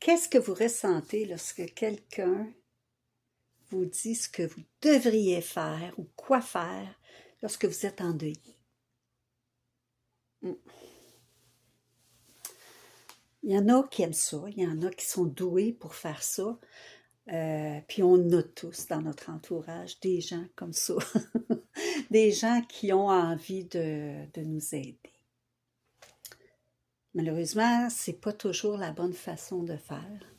Qu'est-ce que vous ressentez lorsque quelqu'un vous dit ce que vous devriez faire ou quoi faire lorsque vous êtes endeuillé? Il y en a qui aiment ça, il y en a qui sont doués pour faire ça, puis on a tous dans notre entourage des gens comme ça, des gens qui ont envie de nous aider. Malheureusement, c'est pas toujours la bonne façon de faire.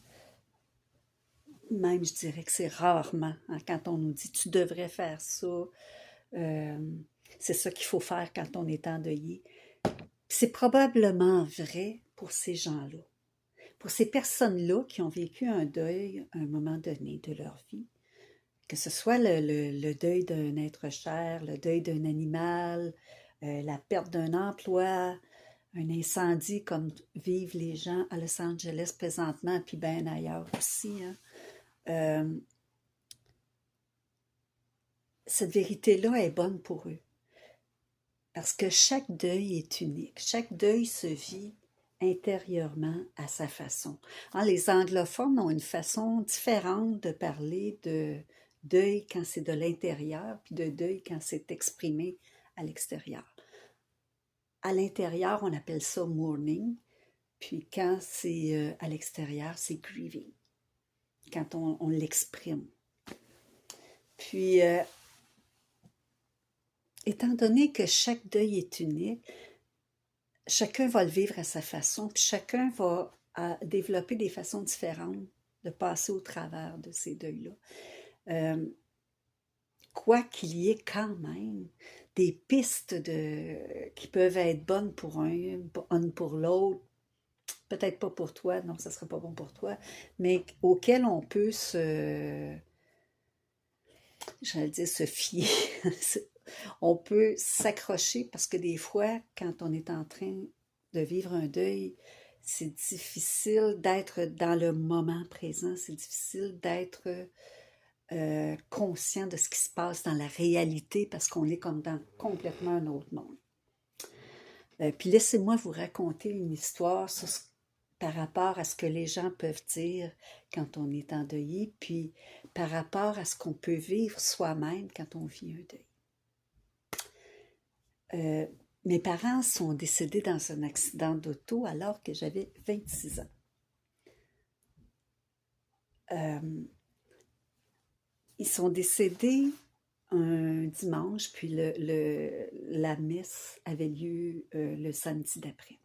Même, je dirais que c'est rarement, hein, quand on nous dit tu devrais faire ça, c'est ça qu'il faut faire quand on est endeuillé. C'est probablement vrai pour ces gens-là, pour ces personnes-là qui ont vécu un deuil à un moment donné de leur vie, que ce soit le deuil d'un être cher, le deuil d'un animal, la perte d'un emploi, un incendie comme vivent les gens à Los Angeles présentement, puis bien ailleurs aussi, hein. Cette vérité-là est bonne pour eux. Parce que chaque deuil est unique. Chaque deuil se vit intérieurement à sa façon. Hein, les anglophones ont une façon différente de parler de deuil quand c'est de l'intérieur, puis de deuil quand c'est exprimé à l'extérieur. À l'intérieur, on appelle ça mourning, puis quand c'est à l'extérieur, c'est grieving, quand on l'exprime. Puis, étant donné que chaque deuil est unique, chacun va le vivre à sa façon, puis chacun va développer des façons différentes de passer au travers de ces deuils-là. Quoi qu'il y ait quand même des pistes qui peuvent être bonnes pour un, bonnes pour l'autre, peut-être pas pour toi, non, ça ne sera pas bon pour toi, mais auxquelles on peut j'allais dire se fier, on peut s'accrocher parce que des fois, quand on est en train de vivre un deuil, c'est difficile d'être dans le moment présent, c'est difficile d'être conscient de ce qui se passe dans la réalité parce qu'on est comme dans complètement un autre monde. Puis laissez-moi vous raconter une histoire par rapport à ce que les gens peuvent dire quand on est endeuillé, puis par rapport à ce qu'on peut vivre soi-même quand on vit un deuil. Mes parents sont décédés dans un accident d'auto alors que j'avais 26 ans. Ils sont décédés un dimanche, puis la messe avait lieu le samedi d'après.